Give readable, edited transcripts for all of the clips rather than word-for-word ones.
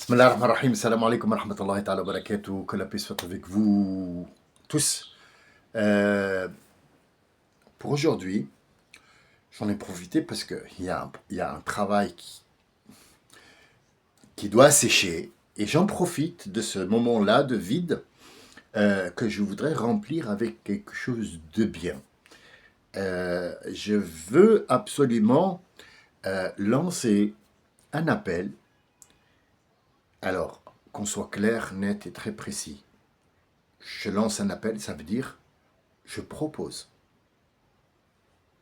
Bismillah ar-Rahman ar-Rahim, salam alaikum wa rahmatullahi ta'ala wa barakatuh, que la paix soit avec vous tous. Euh, pour aujourd'hui, j'en ai profité parce qu'il y a un travail qui doit sécher et j'en profite de ce moment-là de vide que je voudrais remplir avec quelque chose de bien. Je veux absolument lancer un appel. Alors, qu'on soit clair, net et très précis. Je lance un appel, ça veut dire je propose.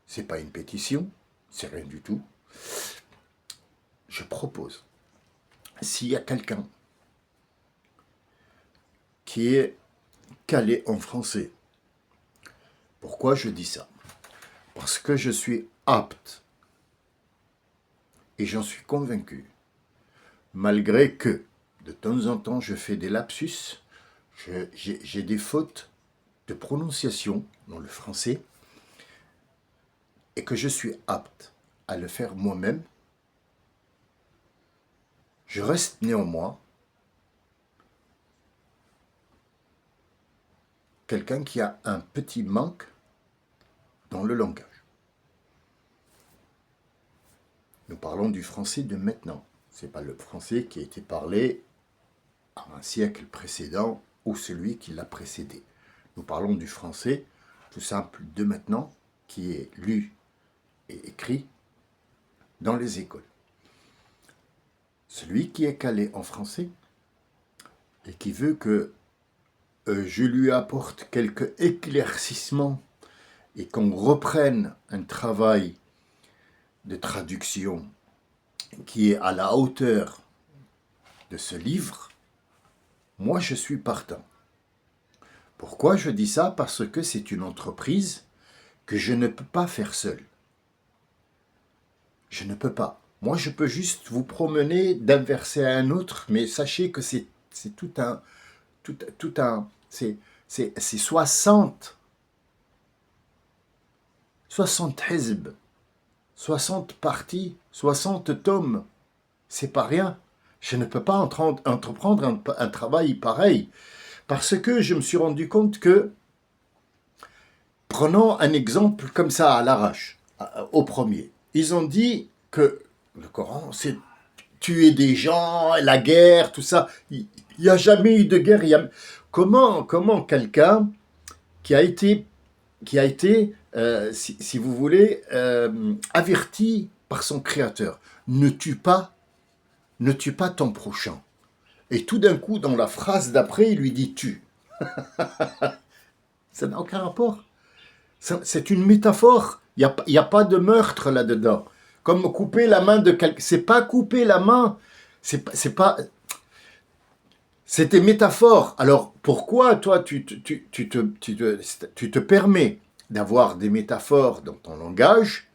C'est pas une pétition, c'est rien du tout. Je propose. S'il y a quelqu'un qui est calé en français, pourquoi je dis ça? Parce que je suis apte et j'en suis convaincu, malgré que de temps en temps je fais des lapsus, j'ai des fautes de prononciation dans le français et que je suis apte à le faire moi-même, je reste néanmoins quelqu'un qui a un petit manque dans le langage. Nous parlons du français de maintenant. Ce n'est pas le français qui a été parlé à un siècle précédent ou celui qui l'a précédé. Nous parlons du français tout simple de maintenant qui est lu et écrit dans les écoles. Celui qui est calé en français et qui veut que je lui apporte quelques éclaircissements et qu'on reprenne un travail de traduction qui est à la hauteur de ce livre, moi je suis partant. Pourquoi je dis ça? Parce que c'est une entreprise que je ne peux pas faire seul. Je ne peux pas. Moi je peux juste vous promener d'un verset à un autre, mais sachez que c'est c'est 60 hizb, 60 parties, 60 tomes. C'est pas rien. Je ne peux pas entreprendre un travail pareil. Parce que je me suis rendu compte que, prenons un exemple comme ça à l'arrache, au premier. Ils ont dit que le Coran, c'est tuer des gens, la guerre, tout ça. Il n'y a jamais eu de guerre. Comment quelqu'un qui a été si vous voulez, averti par son créateur, ne tue pas ton prochain. Et tout d'un coup, dans la phrase d'après, il lui dit tue. Ça n'a aucun rapport. C'est une métaphore. Il n'y a pas de meurtre là-dedans. Comme couper la main de quelqu'un. C'est pas couper la main. C'est pas. C'est des métaphores. Alors, pourquoi, toi, tu te permets d'avoir des métaphores dans ton langage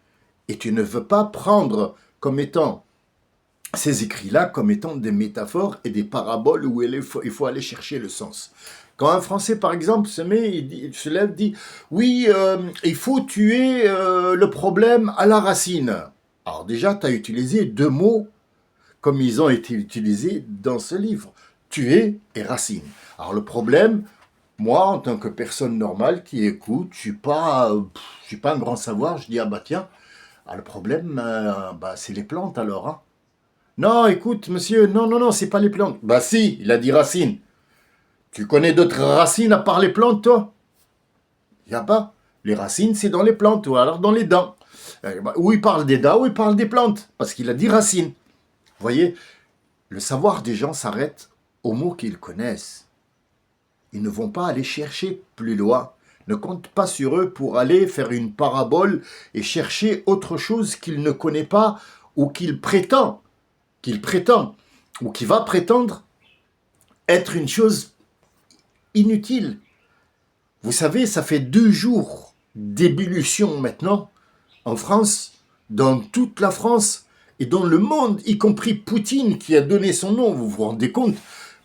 et tu ne veux pas prendre comme étant ces écrits-là comme étant des métaphores et des paraboles où il faut aller chercher le sens. Quand un Français, par exemple, il se lève, dit « Oui, il faut tuer le problème à la racine ». Alors déjà, tu as utilisé deux mots comme ils ont été utilisés dans ce livre. Tuer et racine. Alors le problème, moi, en tant que personne normale qui écoute, je suis pas un grand savoir, je dis « Ah bah tiens, le problème, c'est les plantes alors, hein ». Non, écoute, monsieur, non, c'est pas les plantes. Bah si, il a dit racines. Tu connais d'autres racines à part les plantes, toi? Il n'y a pas. Les racines, c'est dans les plantes, ou alors dans les dents. Où il parle des dents, où il parle des plantes, parce qu'il a dit racines. Vous voyez, le savoir des gens s'arrête aux mots qu'ils connaissent. Ils ne vont pas aller chercher plus loin. Ne compte pas sur eux pour aller faire une parabole et chercher autre chose qu'il ne connaît pas ou qu'il prétend, ou qui va prétendre être une chose inutile. Vous savez, ça fait 2 jours d'ébullition maintenant en France, dans toute la France et dans le monde, y compris Poutine qui a donné son nom. Vous vous rendez compte?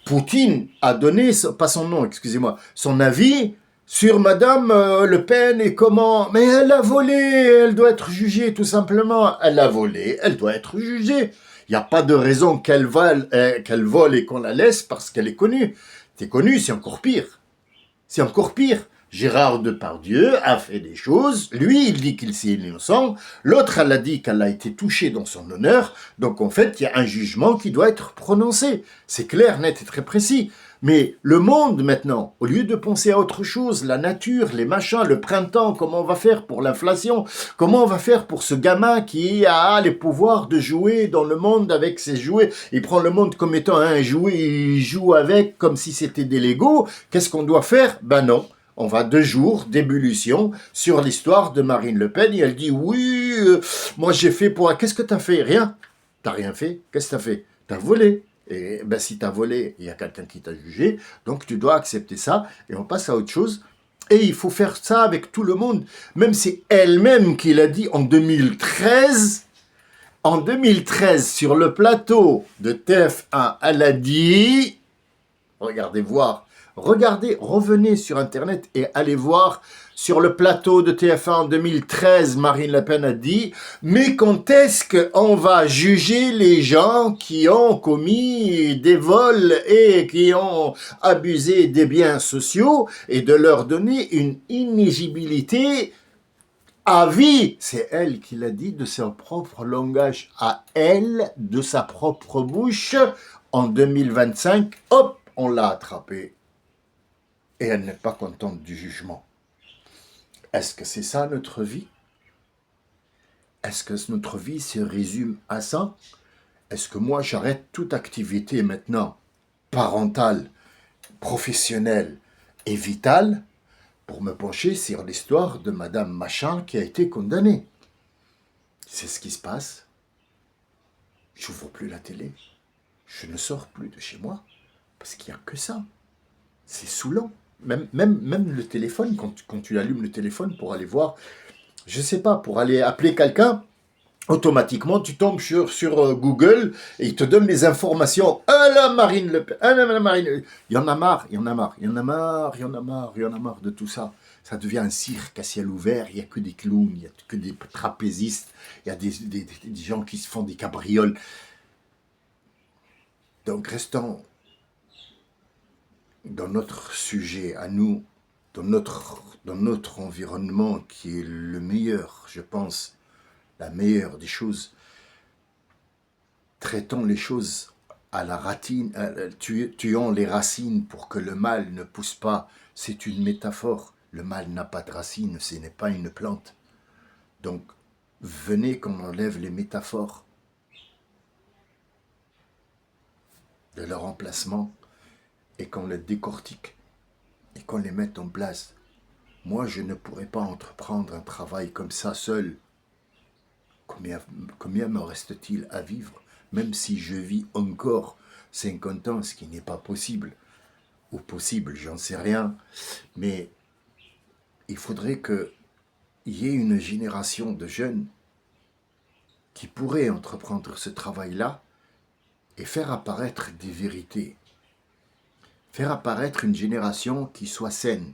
Poutine a donné, pas son nom, excusez-moi, son avis sur Madame Le Pen et comment... Mais elle a volé, elle doit être jugée tout simplement. Elle a volé, elle doit être jugée. Il n'y a pas de raison qu'elle vole et qu'on la laisse parce qu'elle est connue. T'es connue, c'est encore pire. C'est encore pire. Gérard Depardieu a fait des choses, lui il dit qu'il est innocent, l'autre elle a dit qu'elle a été touchée dans son honneur, donc en fait il y a un jugement qui doit être prononcé. C'est clair, net et très précis. Mais le monde maintenant, au lieu de penser à autre chose, la nature, les machins, le printemps, comment on va faire pour l'inflation, comment on va faire pour ce gamin qui a les pouvoirs de jouer dans le monde avec ses jouets, il prend le monde comme étant un jouet, il joue avec comme si c'était des Legos, qu'est-ce qu'on doit faire? Ben non. On va 2 jours d'ébullition sur l'histoire de Marine Le Pen et elle dit oui, moi j'ai fait pour... Qu'est-ce que t'as fait? Rien. T'as rien fait. Qu'est-ce que t'as fait? T'as volé. Et ben si t'as volé, il y a quelqu'un qui t'a jugé, donc tu dois accepter ça et on passe à autre chose. Et il faut faire ça avec tout le monde. Même c'est elle-même qui l'a dit en 2013. En 2013, sur le plateau de TF1, elle a dit... Regardez, revenez sur Internet et allez voir sur le plateau de TF1 en 2013, Marine Le Pen a dit « Mais quand est-ce qu'on va juger les gens qui ont commis des vols et qui ont abusé des biens sociaux et de leur donner une inéligibilité à vie ?» C'est elle qui l'a dit de son propre langage à elle, de sa propre bouche. En 2025, hop, on l'a attrapée. Et elle n'est pas contente du jugement. Est-ce que c'est ça notre vie? Est-ce que notre vie se résume à ça? Est-ce que moi j'arrête toute activité maintenant, parentale, professionnelle et vitale, pour me pencher sur l'histoire de Madame Machin qui a été condamnée? C'est ce qui se passe. Je n'ouvre plus la télé. Je ne sors plus de chez moi. Parce qu'il n'y a que ça. C'est saoulant. Même le téléphone, quand tu allumes le téléphone pour aller voir, je sais pas, pour aller appeler quelqu'un, automatiquement tu tombes sur Google et il te donne les informations. Ah la Marine Le Pen, ah la Marine. Il y en a marre de tout ça. Ça devient un cirque à ciel ouvert, il n'y a que des clowns, il n'y a que des trapézistes, il y a des gens qui se font des cabrioles. Donc restons dans notre sujet, à nous, dans notre environnement qui est le meilleur, je pense, la meilleure des choses, traitons les choses à la racine, tuons les racines pour que le mal ne pousse pas. C'est une métaphore. Le mal n'a pas de racines, ce n'est pas une plante. Donc, venez qu'on enlève les métaphores de leur emplacement et qu'on les décortique et qu'on les mette en place. Moi, je ne pourrais pas entreprendre un travail comme ça seul. Combien me reste-t-il à vivre, même si je vis encore 50 ans, ce qui n'est pas possible, ou possible, j'en sais rien, mais il faudrait qu'il y ait une génération de jeunes qui pourraient entreprendre ce travail-là et faire apparaître des vérités. Faire apparaître une génération qui soit saine,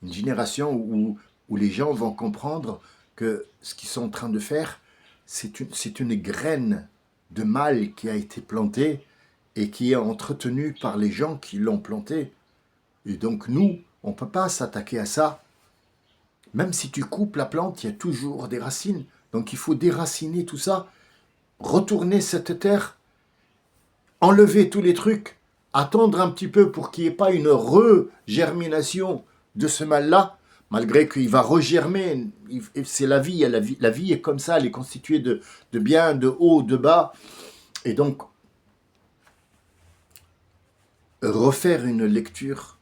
une génération où les gens vont comprendre que ce qu'ils sont en train de faire, c'est une graine de mal qui a été plantée et qui est entretenue par les gens qui l'ont plantée. Et donc nous, on ne peut pas s'attaquer à ça. Même si tu coupes la plante, il y a toujours des racines. Donc il faut déraciner tout ça, retourner cette terre, enlever tous les trucs, attendre un petit peu pour qu'il n'y ait pas une regermination de ce mal-là, malgré qu'il va regermer. C'est la vie, la vie est comme ça, elle est constituée de bien, de haut, de bas. Et donc, refaire une lecture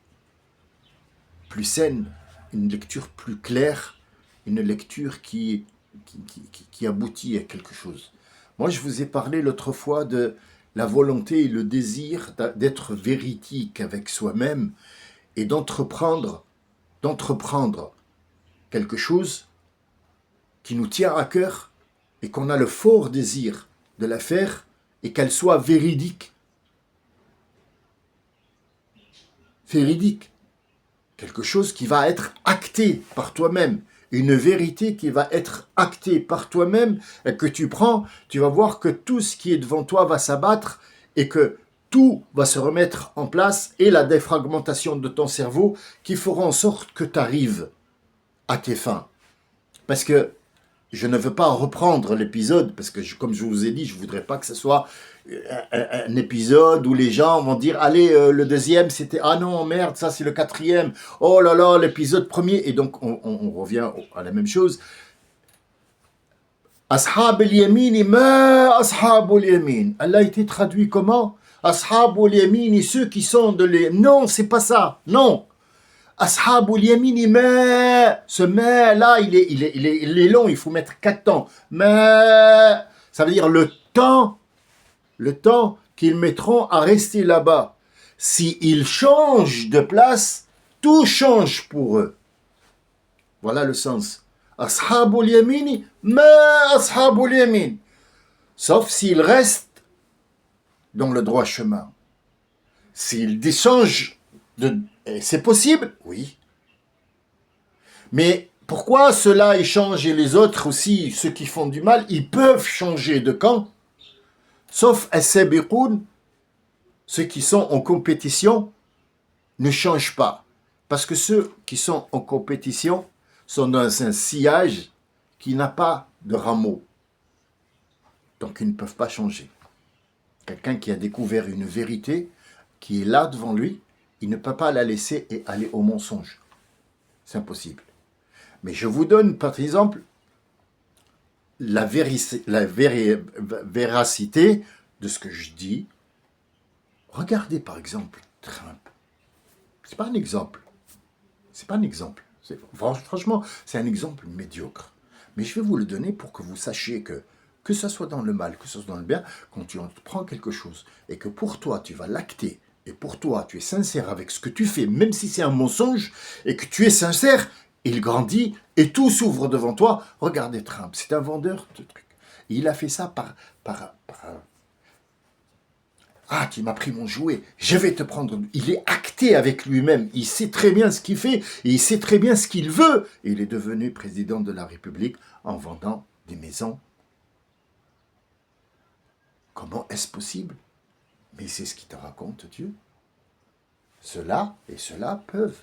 plus saine, une lecture plus claire, une lecture qui aboutit à quelque chose. Moi, je vous ai parlé l'autre fois de la volonté et le désir d'être véridique avec soi-même et d'entreprendre quelque chose qui nous tient à cœur et qu'on a le fort désir de la faire et qu'elle soit véridique. Véridique. Quelque chose qui va être acté par toi-même une vérité qui va être actée par toi-même et que tu prends, tu vas voir que tout ce qui est devant toi va s'abattre et que tout va se remettre en place et la défragmentation de ton cerveau qui fera en sorte que tu arrives à tes fins. Parce que je ne veux pas reprendre l'épisode, parce que comme je vous ai dit, je ne voudrais pas que ce soit un épisode où les gens vont dire « Allez, le deuxième, c'était... Ah non, merde, ça c'est le quatrième. Oh là là, l'épisode premier. » Et donc, on revient à la même chose. « Ashab al-yamini ma ashab al-yamin » Elle a été traduit comment ? « Ashab al-yamini » ceux qui sont de les... Non, c'est pas ça. Non. Ashabul yamini mais ce mais là il est long, il faut mettre 4 temps. Mais ça veut dire le temps qu'ils mettront à rester là-bas. S'ils changent de place, tout change pour eux. Voilà le sens. Ashabul yamini mais ashabul yamin. Sauf s'ils restent dans le droit chemin. S'ils changent de... C'est possible? Oui. Mais pourquoi ceux-là ils changent et les autres aussi, ceux qui font du mal, ils peuvent changer de camp? Sauf as-sabiqoun, ceux qui sont en compétition ne changent pas. Parce que ceux qui sont en compétition sont dans un sillage qui n'a pas de rameaux. Donc ils ne peuvent pas changer. Quelqu'un qui a découvert une vérité qui est là devant lui, il ne peut pas la laisser et aller au mensonge. C'est impossible. Mais je vous donne, par exemple, la véracité de ce que je dis. Regardez, par exemple, Trump. C'est pas un exemple. C'est pas un exemple. Franchement, c'est un exemple médiocre. Mais je vais vous le donner pour que vous sachiez que ce soit dans le mal, que ce soit dans le bien, quand tu prends quelque chose et que pour toi, tu vas l'acter, et pour toi, tu es sincère avec ce que tu fais, même si c'est un mensonge, et que tu es sincère, il grandit et tout s'ouvre devant toi. Regardez Trump, c'est un vendeur de trucs. Et il a fait ça par ah, tu m'as pris mon jouet, je vais te prendre. Il est acté avec lui-même, il sait très bien ce qu'il fait, et il sait très bien ce qu'il veut. Et il est devenu président de la République en vendant des maisons. Comment est-ce possible? Mais c'est ce qui te raconte Dieu. Ceux-là et ceux-là peuvent.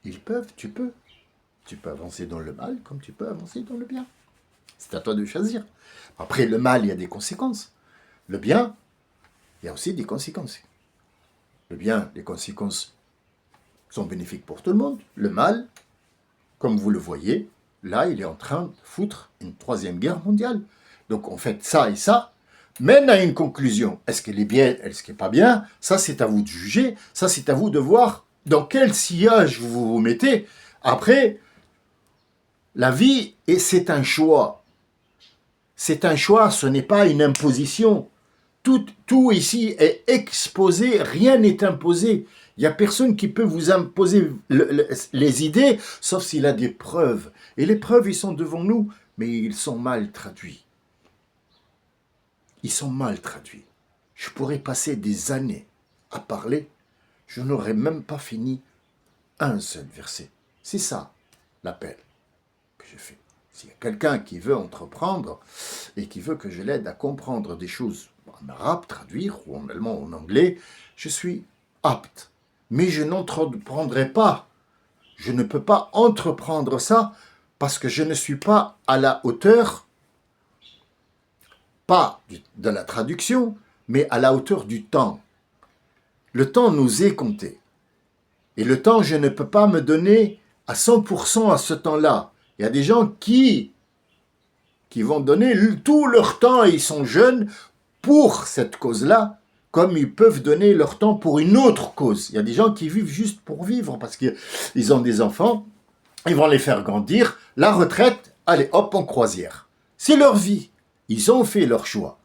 Ils peuvent, tu peux. Tu peux avancer dans le mal comme tu peux avancer dans le bien. C'est à toi de choisir. Après, le mal, il y a des conséquences. Le bien, il y a aussi des conséquences. Le bien, les conséquences sont bénéfiques pour tout le monde. Le mal, comme vous le voyez, là, il est en train de foutre une 3e guerre mondiale. Donc, on fait ça et ça, mène à une conclusion. Est-ce qu'elle est bien, est-ce qu'elle n'est pas bien? Ça, c'est à vous de juger. Ça, c'est à vous de voir dans quel sillage vous vous mettez. Après, la vie, c'est un choix. C'est un choix, ce n'est pas une imposition. Tout ici est exposé, rien n'est imposé. Il n'y a personne qui peut vous imposer les idées, sauf s'il a des preuves. Et les preuves, ils sont devant nous, mais ils sont mal traduits. Ils sont mal traduits. Je pourrais passer des années à parler, je n'aurais même pas fini un seul verset. C'est ça l'appel que je fais. S'il y a quelqu'un qui veut entreprendre et qui veut que je l'aide à comprendre des choses en arabe, traduire, ou en allemand ou en anglais, je suis apte. Mais je n'entreprendrai pas. Je ne peux pas entreprendre ça parce que je ne suis pas à la hauteur, pas de la traduction, mais à la hauteur du temps. Le temps nous est compté. Et le temps, je ne peux pas me donner à 100% à ce temps-là. Il y a des gens qui vont donner tout leur temps, et ils sont jeunes, pour cette cause-là, comme ils peuvent donner leur temps pour une autre cause. Il y a des gens qui vivent juste pour vivre, parce qu'ils ont des enfants, ils vont les faire grandir, la retraite, allez, hop, en croisière. C'est leur vie. Ils ont fait leur choix.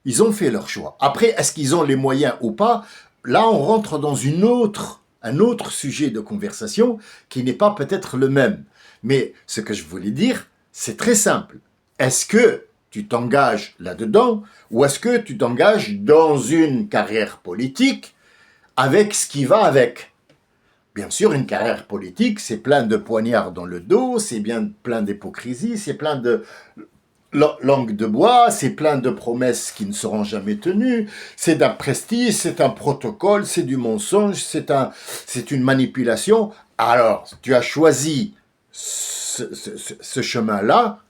Ils ont fait leur choix. Après, est-ce qu'ils ont les moyens ou pas? Là, on rentre dans un autre sujet de conversation qui n'est pas peut-être le même. Mais ce que je voulais dire, c'est très simple. Est-ce que tu t'engages là-dedans ou est-ce que tu t'engages dans une carrière politique avec ce qui va avec? Bien sûr, une carrière politique, c'est plein de poignards dans le dos, c'est bien plein d'hypocrisie, c'est plein de langue de bois, c'est plein de promesses qui ne seront jamais tenues, c'est d'un prestige, c'est un protocole, c'est du mensonge, c'est une manipulation. Alors, tu as choisi ce chemin-là,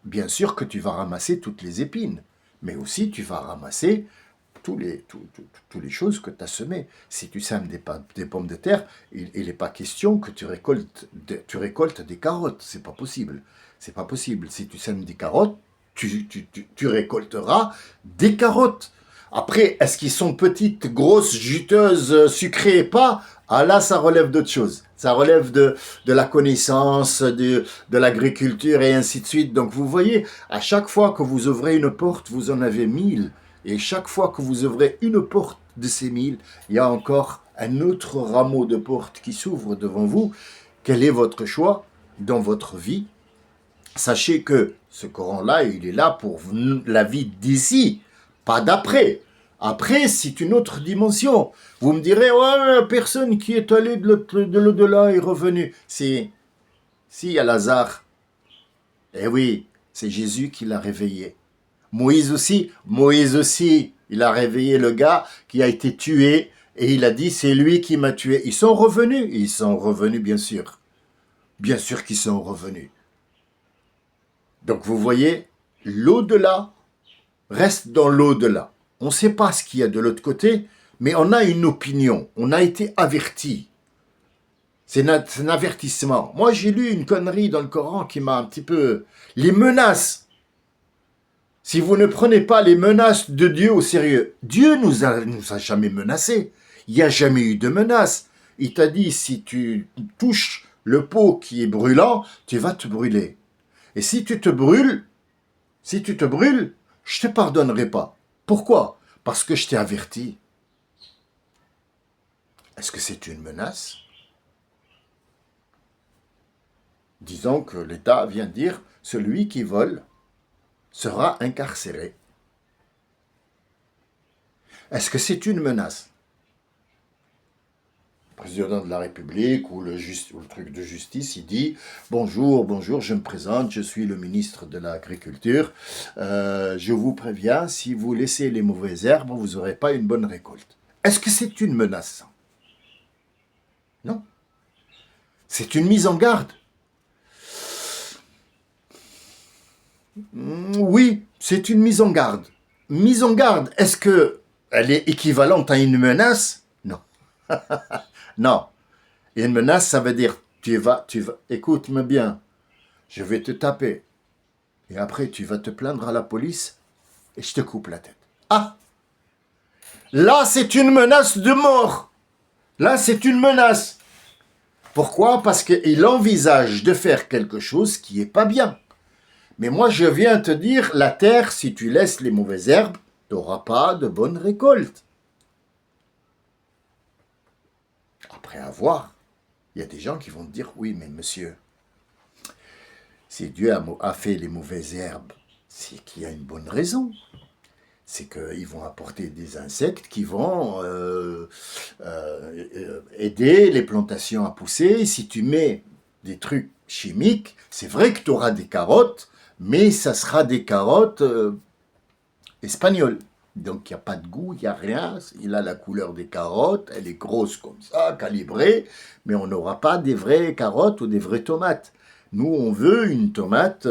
bien sûr que tu vas ramasser toutes les épines, mais aussi tu vas ramasser toutes les choses que tu as semées. Si tu sèmes des pommes de terre, il n'est pas question que tu récoltes des carottes. C'est pas possible. C'est pas possible. Si tu sèmes des carottes, tu récolteras des carottes. Après, est-ce qu'ils sont petites, grosses, juteuses, sucrées, pas? Ah là, ça relève d'autre chose. Ça relève de la connaissance, de l'agriculture et ainsi de suite. Donc vous voyez, à chaque fois que vous ouvrez une porte, vous en avez 1000. Et chaque fois que vous ouvrez une porte de ces 1000, il y a encore un autre rameau de porte qui s'ouvre devant vous. Quel est votre choix dans votre vie? Sachez que ce Coran-là, il est là pour la vie d'ici, pas d'après. Après, c'est une autre dimension. Vous me direz, ouais, personne qui est allé de l'au-delà est revenu. Si, il y a Lazare. Eh oui, c'est Jésus qui l'a réveillé. Moïse aussi, il a réveillé le gars qui a été tué et il a dit c'est lui qui m'a tué. Ils sont revenus bien sûr. Bien sûr qu'ils sont revenus. Donc vous voyez, l'au-delà reste dans l'au-delà. On ne sait pas ce qu'il y a de l'autre côté, mais on a une opinion, on a été averti. C'est un avertissement. Moi j'ai lu une connerie dans le Coran qui m'a un petit peu... Les menaces. Si vous ne prenez pas les menaces de Dieu au sérieux, Dieu nous a jamais menacés. Il n'y a jamais eu de menace. Il t'a dit, si tu touches le pot qui est brûlant, tu vas te brûler. Et si tu te brûles, je te pardonnerai pas. Pourquoi? Parce que je t'ai averti. Est-ce que c'est une menace? Disons que l'État vient dire, celui qui vole sera incarcéré. Est-ce que c'est une menace? Le président de la République ou le truc de justice, il dit « Bonjour, je me présente, je suis le ministre de l'Agriculture. Je vous préviens, si vous laissez les mauvaises herbes, vous n'aurez pas une bonne récolte. » Est-ce que c'est une menace? Non. C'est une mise en garde. Oui, c'est une mise en garde. Mise en garde, est-ce qu'elle est équivalente à une menace? Non. Non. Et une menace, ça veut dire, écoute-moi bien, je vais te taper. Et après, tu vas te plaindre à la police et je te coupe la tête. Ah! Là, c'est une menace de mort. Là, c'est une menace. Pourquoi? Parce qu'il envisage de faire quelque chose qui n'est pas bien. Mais moi, je viens te dire, la terre, si tu laisses les mauvaises herbes, tu n'auras pas de bonnes récoltes. Après avoir, il y a des gens qui vont te dire, oui, mais monsieur, si Dieu a fait les mauvaises herbes, c'est qu'il y a une bonne raison. C'est qu'ils vont apporter des insectes qui vont aider les plantations à pousser. Si tu mets des trucs chimiques, c'est vrai que tu auras des carottes, mais ça sera des carottes espagnoles. Donc il n'y a pas de goût, il n'y a rien. Il a la couleur des carottes, elle est grosse comme ça, calibrée, mais on n'aura pas des vraies carottes ou des vraies tomates. Nous, on veut une tomate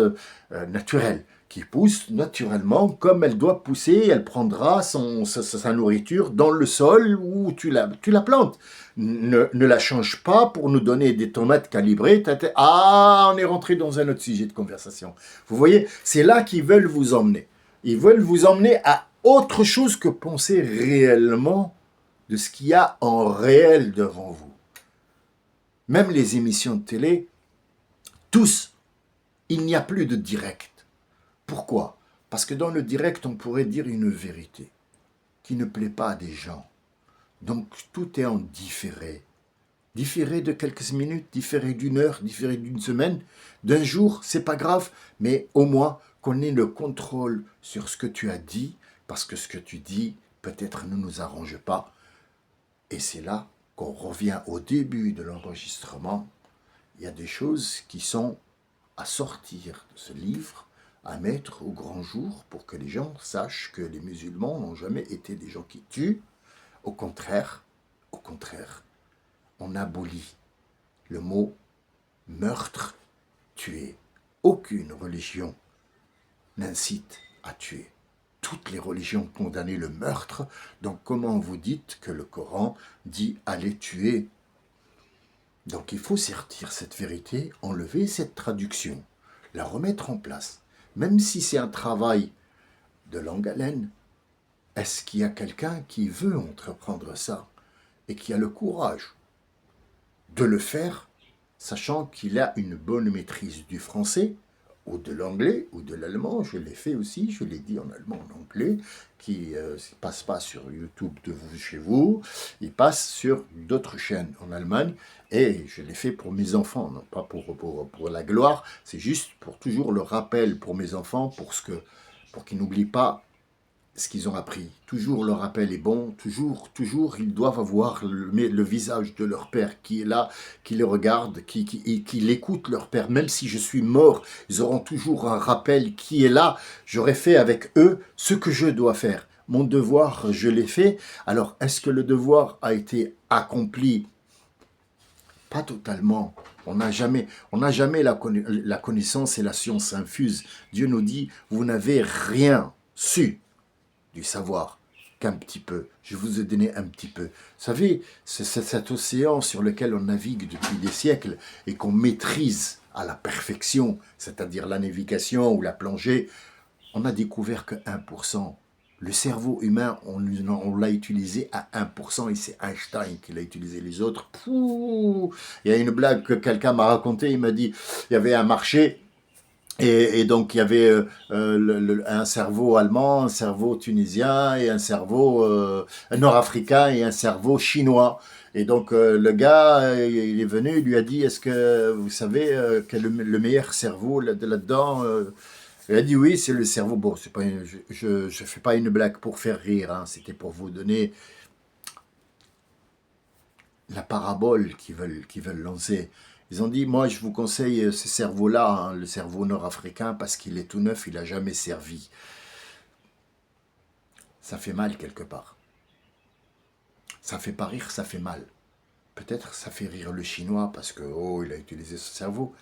naturelle, qui pousse naturellement comme elle doit pousser. Elle prendra sa nourriture dans le sol où tu la plantes. Ne la change pas pour nous donner des tomates calibrées. Ah, on est rentré dans un autre sujet de conversation. Vous voyez, c'est là qu'ils veulent vous emmener. Ils veulent vous emmener à autre chose que penser réellement de ce qu'il y a en réel devant vous. Même les émissions de télé, tous, il n'y a plus de direct. Pourquoi? Parce que dans le direct, on pourrait dire une vérité qui ne plaît pas à des gens. Donc tout est en différé. Différé de quelques minutes, différé d'une heure, différé d'une semaine, d'un jour, c'est pas grave, mais au moins qu'on ait le contrôle sur ce que tu as dit, parce que ce que tu dis, peut-être ne nous arrange pas. Et c'est là qu'on revient au début de l'enregistrement, il y a des choses qui sont à sortir de ce livre, à mettre au grand jour pour que les gens sachent que les musulmans n'ont jamais été des gens qui tuent. Au contraire, on abolit le mot meurtre, tuer. Aucune religion n'incite à tuer. Toutes les religions condamnent le meurtre, donc comment vous dites que le Coran dit allez tuer? Donc il faut sortir cette vérité, enlever cette traduction, la remettre en place. Même si c'est un travail de longue haleine, est-ce qu'il y a quelqu'un qui veut entreprendre ça et qui a le courage de le faire, sachant qu'il a une bonne maîtrise du français, ou de l'anglais, ou de l'allemand, je l'ai fait aussi, je l'ai dit en allemand, en anglais, qui ne passe pas sur YouTube de vous, chez vous, il passe sur d'autres chaînes en Allemagne, et je l'ai fait pour mes enfants, non pas pour la gloire, c'est juste pour toujours le rappel pour mes enfants, pour qu'ils n'oublient pas ce qu'ils ont appris. Toujours le rappel est bon, toujours ils doivent avoir le visage de leur père qui est là, qui les regarde, qui l'écoute leur père. Même si je suis mort, ils auront toujours un rappel qui est là. J'aurai fait avec eux ce que je dois faire. Mon devoir, je l'ai fait. Alors, est-ce que le devoir a été accompli? Pas totalement. On n'a jamais la connaissance et la science infuse. Dieu nous dit, vous n'avez rien su du savoir qu'un petit peu. Je vous ai donné un petit peu. Vous savez, c'est cet océan sur lequel on navigue depuis des siècles et qu'on maîtrise à la perfection, c'est-à-dire la navigation ou la plongée, on n'a découvert que 1%. Le cerveau humain, on l'a utilisé à 1% et c'est Einstein qui l'a utilisé. Les autres, pouh. Il y a une blague que quelqu'un m'a racontée, il m'a dit, il y avait un marché. Et donc, il y avait un cerveau allemand, un cerveau tunisien et un cerveau nord-africain et un cerveau chinois. Et donc, le gars, il est venu, il lui a dit, est-ce que vous savez quel est le meilleur cerveau là-dedans Il a dit, oui, c'est le cerveau. Bon, c'est pas je fais pas une blague pour faire rire, hein, c'était pour vous donner la parabole qu'ils veulent lancer. Ils ont dit, moi je vous conseille ce cerveau-là, hein, le cerveau nord-africain, parce qu'il est tout neuf, il n'a jamais servi. Ça fait mal quelque part. Ça fait pas rire, ça fait mal. Peut-être ça fait rire le chinois parce que, oh, il a utilisé son cerveau.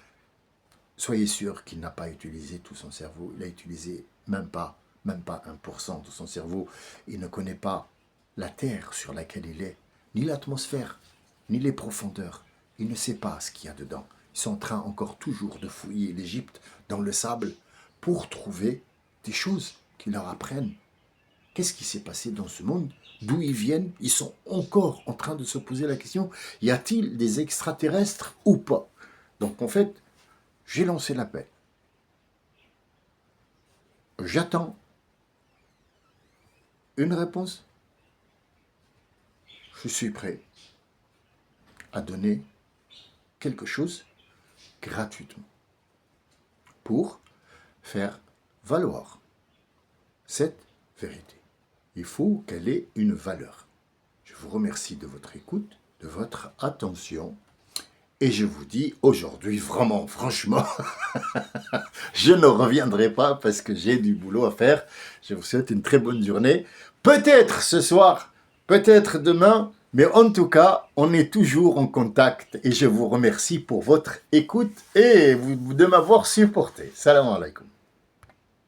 Soyez sûr qu'il n'a pas utilisé tout son cerveau. Il a utilisé même pas 1% de son cerveau. Il ne connaît pas la terre sur laquelle il est, ni l'atmosphère, ni les profondeurs. Il ne sait pas ce qu'il y a dedans. Ils sont en train encore toujours de fouiller l'Égypte dans le sable pour trouver des choses qui leur apprennent. Qu'est-ce qui s'est passé dans ce monde? D'où ils viennent? Ils sont encore en train de se poser la question, y a-t-il des extraterrestres ou pas? Donc en fait, j'ai lancé l'appel. J'attends une réponse. Je suis prêt à donner quelque chose gratuitement pour faire valoir cette vérité. Il faut qu'elle ait une valeur. Je vous remercie de votre écoute, de votre attention et je vous dis aujourd'hui, vraiment, franchement, je ne reviendrai pas parce que j'ai du boulot à faire. Je vous souhaite une très bonne journée. Peut-être ce soir, peut-être demain, mais en tout cas, on est toujours en contact et je vous remercie pour votre écoute et de m'avoir supporté. Salam alaikum.